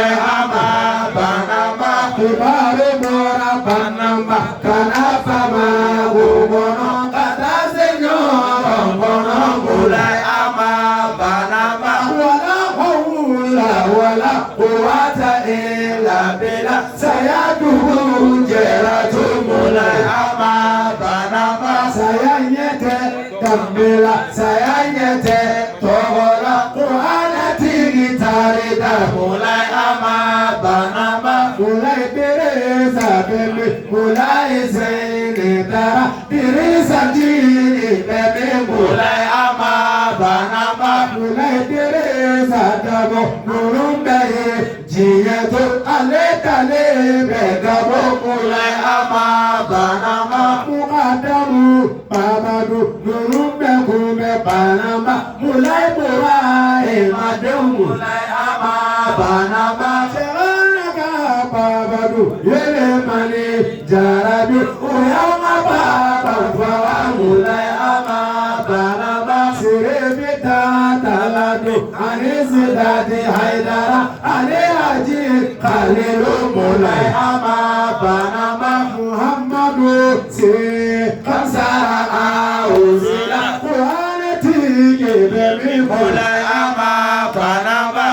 ama banamba ibare mora banamba kanafama ubono kata senyoro bono mulai ama banamba wala hawla wala quwwata illa billah sayadu jeratu mulai ama banamba sayanyete kambela sayanyete togola qur'ana tigitarida mulai ama banamba mulai bereza bebe mulai zene dara bereza jini bebe mulai ama banamba mulai bereza dabo nurumbe jiyeto aletale begabo mulai ama banamba muadamu babadu nurumbe kume banamba mulai mulai madam mulai ama banamba babadu yele mani jarabi uyama baba fawa mulai ama banaba sirebita taladu anisidati haidara ale haji khalilu mulai ama banaba muhammadu si kamsara auzila kuhaneti gebemi mulai ama banaba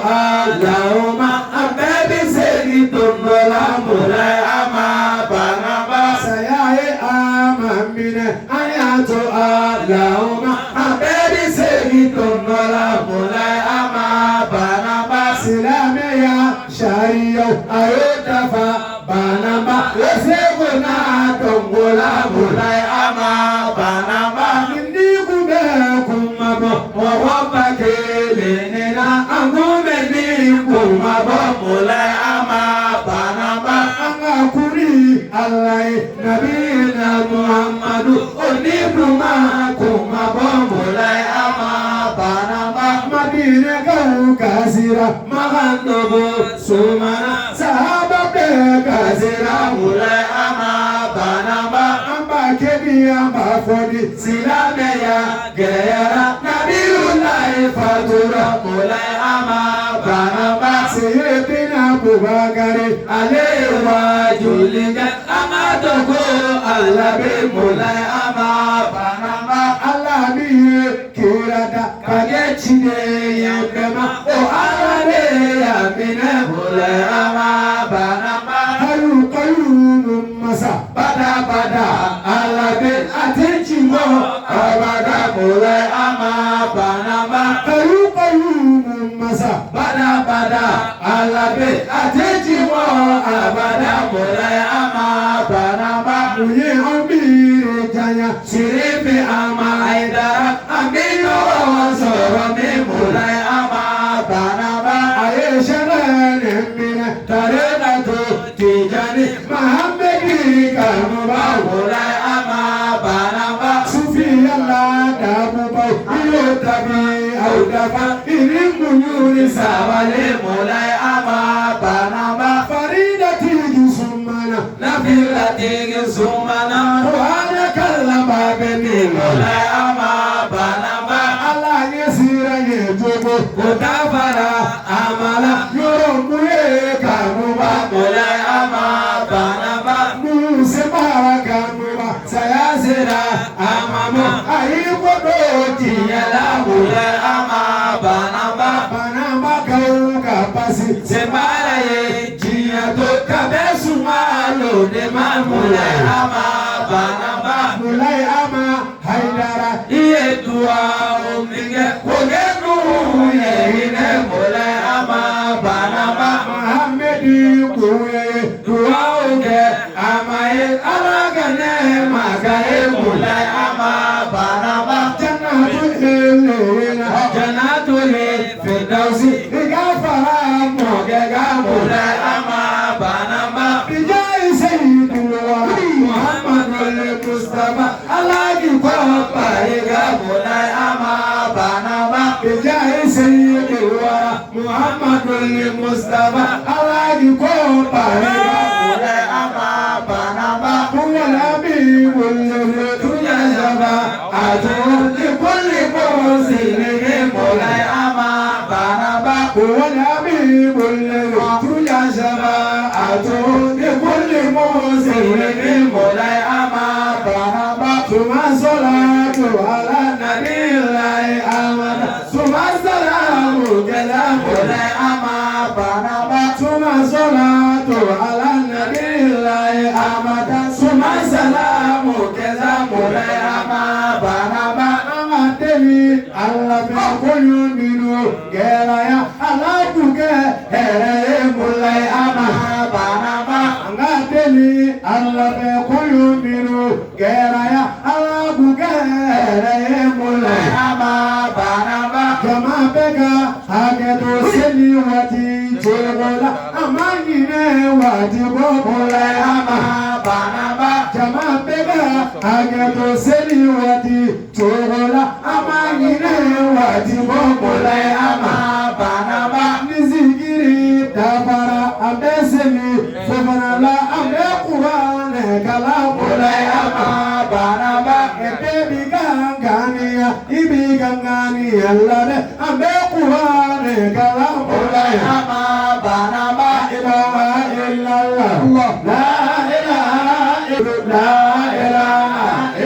Allahumma ababi segidum mulai ama banaba sayae amamine ayatu Allahumma ababi segidum mulai ama banaba silameya shariyo ayutafa banaba eseguna dongola mulai ama banaba indigume kumabo wabakelena angumeni kumabo mulai ama banaba angakuri alai nabina muhammadu onibuma kumabo mulai ama banaba madine kau kasira mahandobo sumana sahaba be kasira mulai ama banaba amba kebi amba fodi silameya geyara nabiullahi fatura mulai ama banaba sehebina bubagari alewa juliga amadoko alabe mulai ama banaba alabiye kirada kagechide yabema o alare yamine mulai ama banaba hayu masa bada alabe atechimo abaga mulai ama banaba hayu masa bada alabe atechimo abada mulai ama banaba muye ambire janya sirifi ama aidara amino sorome mulai ama banaba ayeshana nembina tarena to tijani mahammedi kanuba mulai ama banaba sufi Allah dabuba iyo tabi audafa irimunyuri sabale mulai ama banaba farida tigi sumana nafila tigi sumana wana kalaba beni mulai ama banaba Allah yesira yejobo kutafara amala yorombuye kanuba mulai ama banaba musebara kanuba sayasira amamo ayikodo tiyala mulai ama banaba kau kapasi sebara ye jiyato kabesu malo de mulai ama banaba mulai ama haidara iye dua omige kogenu ye ine mulai ama banaba muhammedi kuye dua oge amaye alagane magaye mulai ama banaba janatu he fidausi igafara mogega mulai ama banaba bijai sayyidullah muhammadul mustafa alagi kwa pariga mulai ama banaba bijai sayyidullah muhammadul mustafa alagi kwa pariga mulai ama banaba huwa nabi wal jaba atu kulli musin mulai ama هو الحبيب الذي ترجى شفاعته لكل مسلم ملائمة ثم صلاة على النبي الله أحمد ثم سلام كلام ملائمة ثم صلاة على النبي الله أحمد ثم سلام كلام ملائمة Allah be koyu minu gera ya Allah buke here mulai ama banama ngateli Allah be koyu minu gera ya Allah buke here mulai ama banama jama bega hage to seli wati chola amani ne wati bo mulai ama banama jama bega hage to seli wati chola amani wati bokolai ama banaba nizigiri dabara abesemi fomanala ambe kurane kala bolai ama banaba ebebi gangania ibi gangania lade ambe kurane kala bolai ama banaba ilaha illallah la ilaha illallah